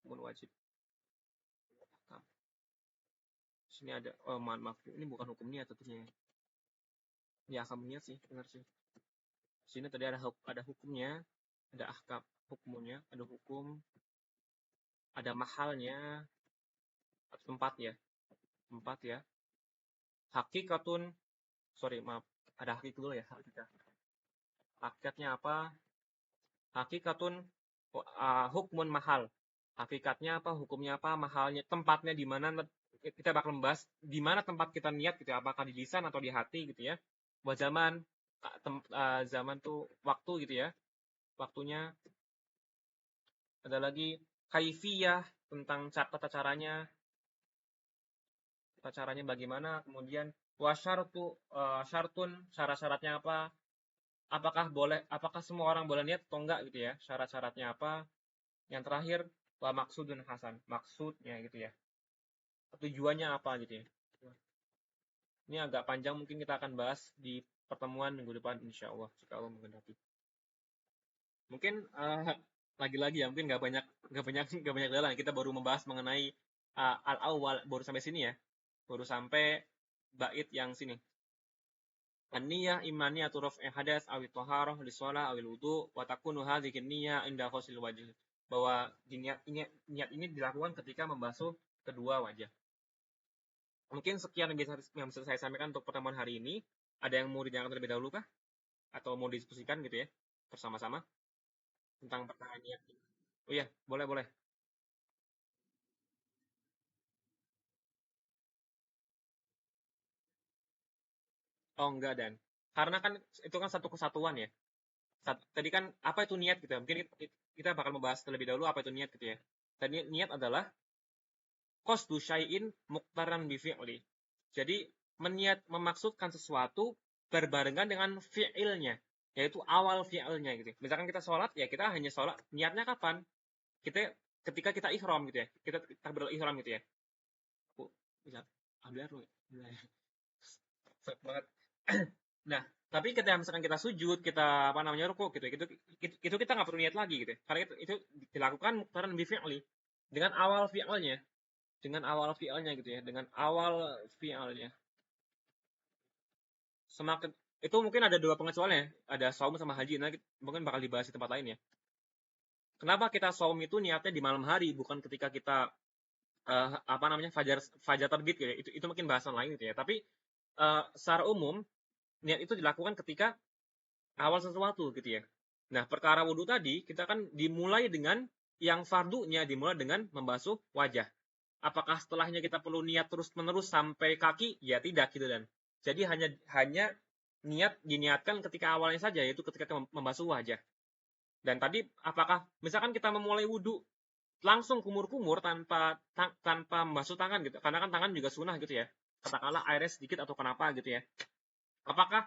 hukum wajib. Sini ada, oh maaf, ini bukan hukum niat tentunya. Ya ahkam niat sih, benar sih. Sini tadi ada hukumnya, ada ahkam hukumnya, ada hukum, ada mahalnya, tempat ya. Tempat ya. Hakikatun, sorry maaf, ada hakikat dulu ya, hakikat. Hakikatnya apa? Hakikatun hukmun mahal. Hakikatnya apa, hukumnya apa, mahalnya, tempatnya di mana, kita bakal membahas di mana tempat kita niat gitu ya, apakah di lisan atau di hati gitu ya. Buat zaman zaman tuh waktu gitu ya. Waktunya ada lagi kaifiyah tentang tata caranya. Tata caranya bagaimana, kemudian wasyartu syartun syarat-syaratnya apa? Apakah semua orang boleh niat atau enggak gitu ya? Syarat-syaratnya apa? Yang terakhir wa maksudun hasan, maksudnya gitu ya. Tujuannya apa gitu ya. Ini agak panjang, mungkin kita akan bahas di pertemuan minggu depan insya Allah jika Allah menghendaki. Mungkin lagi-lagi ya, mungkin nggak banyak jalan. Kita baru membahas mengenai al-awwal, baru sampai sini ya. Baru sampai bait yang sini. An-niyah imaniyah turuf hadas awit taharah li shalah awil wudu wa takunu hadhihi niyah inda ghuslil wajh. Bahwa niat ini dilakukan ketika membasuh kedua wajah. Mungkin sekian yang bisa saya sampaikan untuk pertemuan hari ini. Ada yang mau ditanyakan terlebih dahulu kah? Atau mau diskusikan gitu ya, bersama-sama tentang perkara niat. Oh iya, boleh. Oh enggak, Dan. Karena kan itu kan satu kesatuan ya. Tadi kan apa itu niat gitu ya. Mungkin kita bakal membahas terlebih dahulu apa itu niat gitu ya. Tadi niat adalah qasdu syai'in muqtaran bi fi'li. Jadi memaksudkan sesuatu berbarengan dengan fi'ilnya, yaitu awal fi'ilnya gitu. Misalkan kita sholat, ya kita hanya sholat. Niatnya kapan? Ketika kita ihram gitu ya. Kita takbiratul ihram gitu ya. Aku bisa ambil air dulu ya. Banget. Nah, tapi ketika misalkan kita sujud, kita apa namanya ruku gitu, itu kita nggak perlu niat lagi gitu. Karena itu dilakukan muqtaran bi fi'li, dengan awal fi'ilnya, gitu ya, dengan awal fi'ilnya. Semakin itu mungkin ada dua pengecualian ya, ada saum sama haji. Nah, mungkin bakal dibahas di tempat lain ya. Kenapa kita saum itu niatnya di malam hari, bukan ketika kita apa namanya fajar terbit gitu ya. Itu mungkin bahasan lain gitu ya. Tapi secara umum niat itu dilakukan ketika awal sesuatu gitu ya. Nah, perkara wudhu tadi kita kan dimulai dengan yang fardunya dimulai dengan membasuh wajah. Apakah setelahnya kita perlu niat terus-menerus sampai kaki? Ya tidak gitu, dan jadi hanya niat diniatkan ketika awalnya saja, yaitu ketika kita membasuh wajah. Dan tadi apakah misalkan kita memulai wudhu langsung kumur-kumur tanpa membasuh tangan gitu, karena kan tangan juga sunnah gitu ya, katakanlah airnya sedikit atau kenapa gitu ya, apakah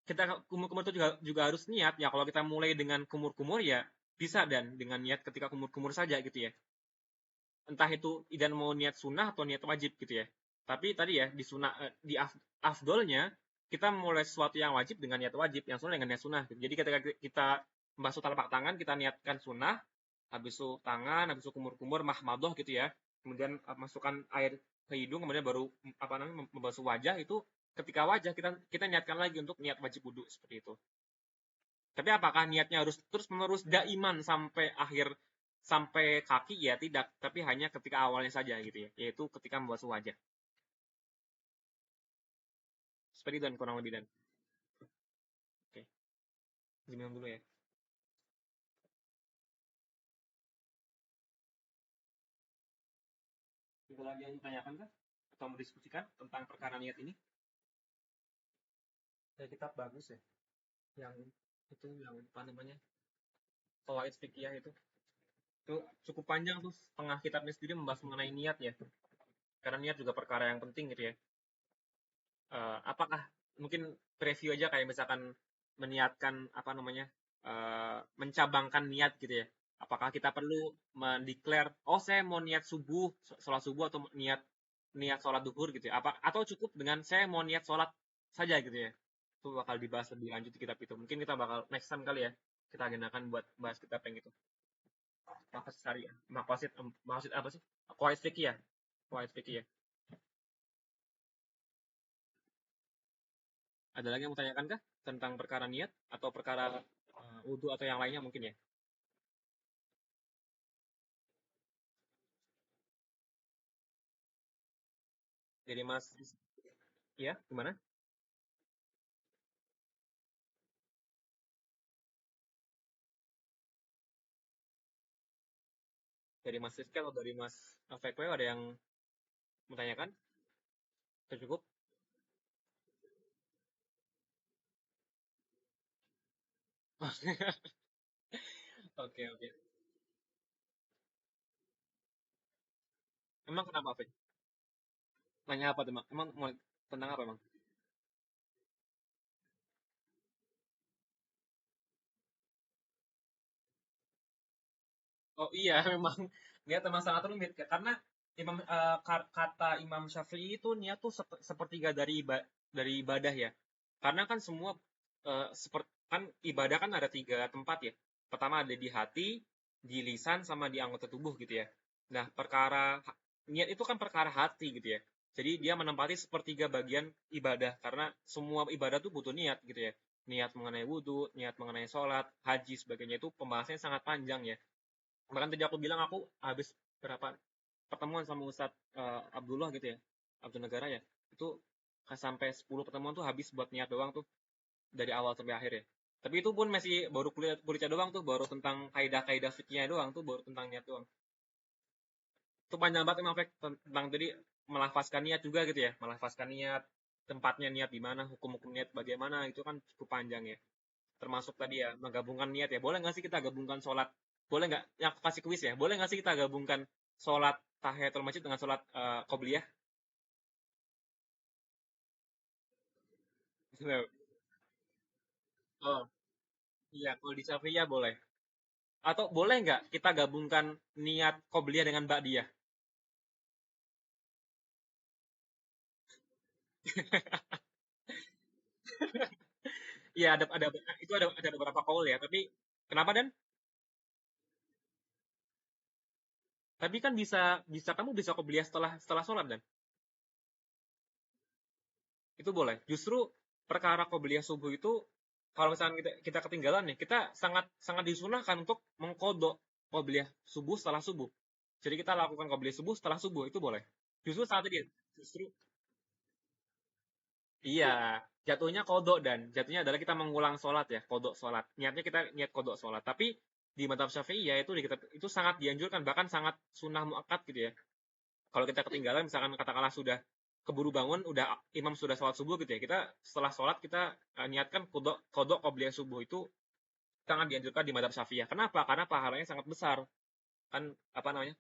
kita kumur-kumur itu juga harus niat? Ya kalau kita mulai dengan kumur-kumur ya bisa, dan dengan niat ketika kumur-kumur saja gitu ya, entah itu idan mau niat sunnah atau niat wajib gitu ya. Tapi tadi ya di sunnah di afdolnya kita mulai sesuatu yang wajib dengan niat wajib, yang sunnah dengan niat sunnah gitu. Jadi ketika kita membasuh telapak tangan kita niatkan sunnah, habis itu tangan, habis itu kumur-kumur mahmadoh gitu ya, kemudian masukkan air ke hidung, kemudian baru apa namanya membasuh wajah. Itu ketika wajah kita niatkan lagi untuk niat wajib wudhu seperti itu. Tapi apakah niatnya harus terus menerus daiman sampai akhir, sampai kaki? Ya tidak, tapi hanya ketika awalnya saja gitu ya, yaitu ketika membasuh wajah. Seperti itu dan kurang lebih, dan oke, diminum dulu ya. Ada lagi yang ditanyakan kah? Atau mendiskusikan tentang perkara niat ini? Ya, kitab bagus ya, yang itu yang apa namanya, Qawaid fikih itu cukup panjang tuh, setengah kitabnya sendiri membahas mengenai niat ya, karena niat juga perkara yang penting gitu ya. Apakah mungkin preview aja kayak misalkan meniatkan apa namanya, mencabangkan niat gitu ya. Apakah kita perlu mendeklar, oh saya mau niat subuh, sholat subuh atau niat niat sholat duhur gitu ya. Apa atau cukup dengan saya mau niat sholat saja gitu ya. Itu bakal dibahas lebih lanjut di kitab itu. Mungkin kita bakal next time kali ya. Kita agendakan buat bahas kitab yang itu. Maqasid syariah. Maqasid apa sih? Qawaid fikih ya. Qawaid fikih ya. Ada lagi yang mau tanyakan kah tentang perkara niat atau perkara wudhu atau yang lainnya mungkin ya? Jadi Mas, ya gimana? Dari Mas Rizky atau dari Mas VQ ada yang mau tanyakan? Atau cukup? Oke, oke. Emang kenapa, Fik? Nanya apa tuh, Mak? Emang mau tentang apa, Emang? Oh iya, memang niat memang sangat rumit karena kata Imam Syafi'i itu niat tuh sepertiga dari ibadah ya. Karena kan semua seperti kan ibadah kan ada tiga tempat ya. Pertama ada di hati, di lisan, sama di anggota tubuh gitu ya. Nah, niat itu kan perkara hati gitu ya. Jadi dia menempati sepertiga bagian ibadah karena semua ibadah tuh butuh niat gitu ya. Niat mengenai wudhu, niat mengenai sholat, haji sebagainya itu pembahasannya sangat panjang ya. Bahkan tadi aku bilang aku habis berapa pertemuan sama Ustadz Abdullah gitu ya, Abdul Negara ya, itu sampai 10 pertemuan tuh habis buat niat doang tuh, dari awal sampai akhir ya. Tapi itu pun masih baru kuliah kuliah doang tuh, baru tentang kaidah-kaidah fikihnya doang tuh, baru tentang niat doang. Itu panjang banget emang tentang tadi melafazkan niat juga gitu ya, melafazkan niat, tempatnya niat di mana, hukum-hukum niat bagaimana, itu kan cukup panjang ya. Termasuk tadi ya, menggabungkan niat ya. Boleh nggak sih kita gabungkan sholat? Boleh nggak? Yang aku kasih kuis ya. Boleh nggak sih kita gabungkan sholat tahiyatul masjid dengan sholat qobliyah? Oh, iya. Kalau di Syafi'iyah boleh. Atau boleh nggak kita gabungkan niat qobliyah dengan ba'diyah? Iya, itu ada beberapa kaul ya. Tapi kenapa dan? Tapi kan bisa bisa kamu bisa qobliyah setelah setelah sholat dan itu boleh. Justru perkara qobliyah subuh itu kalau misalnya kita ketinggalan nih, kita sangat sangat disunahkan untuk mengkodok qobliyah subuh setelah subuh. Jadi kita lakukan qobliyah subuh setelah subuh itu boleh. Justru saat ini justru iya, jatuhnya kodok dan jatuhnya adalah kita mengulang sholat ya, kodok sholat. Niatnya kita niat kodok sholat. Tapi di madhab syafi'i ya itu itu sangat dianjurkan, bahkan sangat sunnah muakkad gitu ya. Kalau kita ketinggalan misalkan katakanlah sudah keburu bangun, udah imam sudah sholat subuh gitu ya, kita setelah sholat kita niatkan kodok kodok qobliyah subuh itu sangat dianjurkan di madhab syafi'iyah. Kenapa? Karena pahalanya sangat besar. Kan apa namanya,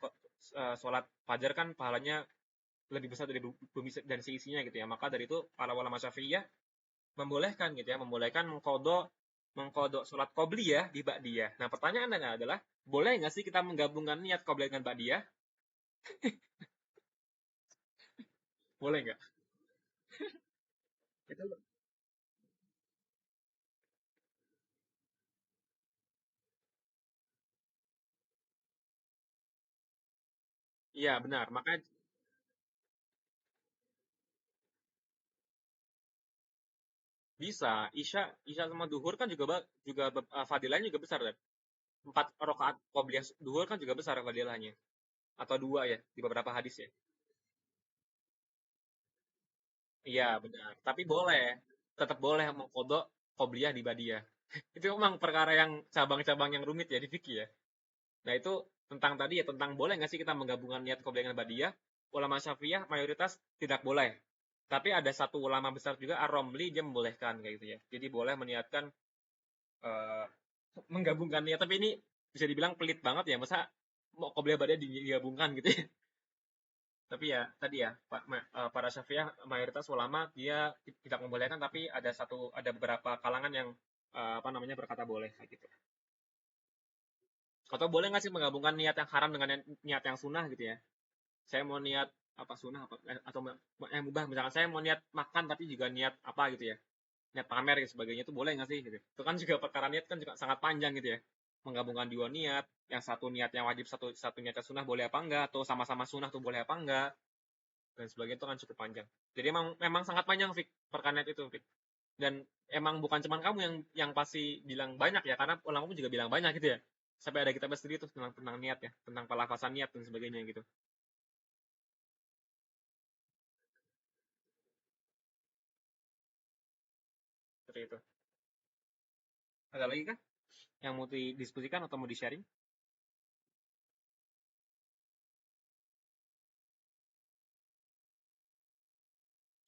sholat fajar kan pahalanya lebih besar dari bumi dan seisinya gitu ya. Maka dari itu para ulama syafi'iyah membolehkan gitu ya, membolehkan mengkodok mengkodok sholat qobliyah di ba'diyah. Nah pertanyaannya adalah, boleh nggak sih kita menggabungkan niat qobliyah dengan ba'diyah? Boleh nggak? Itu iya benar. Makanya bisa Isya Isya sama duhur kan juga fadilahnya juga besar kan. 4 rakaat qobliyah duhur kan juga besar fadilahnya. Atau dua ya di beberapa hadis ya. Iya benar. Tapi boleh, tetap boleh mengkodok qobliyah di ba'diyah. Itu memang perkara yang cabang-cabang yang rumit ya di fikih ya. Nah itu tentang tadi ya, tentang boleh nggak sih kita menggabungkan niat qobliyah dengan ba'diyah. Ulama Syafi'iyah mayoritas tidak boleh. Tapi ada satu ulama besar juga Ar-Romli, dia membolehkan kayak gitu ya. Jadi boleh meniatkan eh, menggabungkan niat. Tapi ini bisa dibilang pelit banget ya, masa mau qobliyah ba'diyah digabungkan gitu ya. Tapi ya tadi ya para Syafi'iyah mayoritas ulama dia tidak membolehkan, tapi ada beberapa kalangan yang apa namanya berkata boleh kayak gitu. Atau boleh nggak sih menggabungkan niat yang haram dengan niat yang sunnah gitu ya? Saya mau niat apa sunnah apa atau yang mubah, misalkan saya mau niat makan tapi juga niat apa gitu ya, niat pamer dan sebagainya, itu boleh nggak sih gitu? Itu kan juga perkara niat kan juga sangat panjang gitu ya, menggabungkan dua niat, yang satu niat yang wajib, satu satu niatnya sunnah, boleh apa enggak, atau sama-sama sunnah tuh boleh apa enggak, dan sebagainya, itu kan cukup panjang. Jadi emang memang sangat panjang Fik, perkara niat itu Fik. Dan emang bukan cuma kamu yang pasti bilang banyak ya, karena ulama juga bilang banyak gitu ya, sampai ada kitab sendiri tuh tentang niat ya, tentang pelafasan niat dan sebagainya gitu, seperti itu. Ada lagi kah yang mau didiskusikan atau mau di-sharing?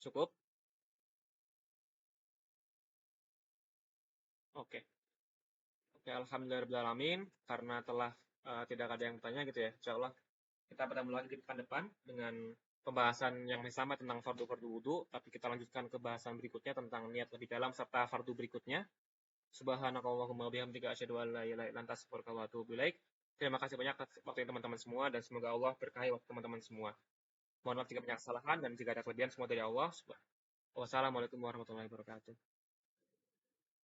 Cukup? Oke. Oke, alhamdulillahirobbilalamin, karena telah tidak ada yang bertanya gitu ya. Insya Allah kita bertemu lagi di pekan depan dengan pembahasan yang masih sama tentang fardu-fardu wudu, tapi kita lanjutkan ke bahasan berikutnya tentang niat lebih dalam serta fardu berikutnya. Subhanakallahumma bihamdika asyhadu an la ilaha illa anta astaghfiruka wa atubu ilaik. Terima kasih banyak atas waktu teman-teman semua, dan semoga Allah berkahi waktu teman-teman semua. Mohon maaf jika banyak kesalahan, dan jika ada kelebihan semua dari Allah. Wassalamualaikum warahmatullahi wabarakatuh.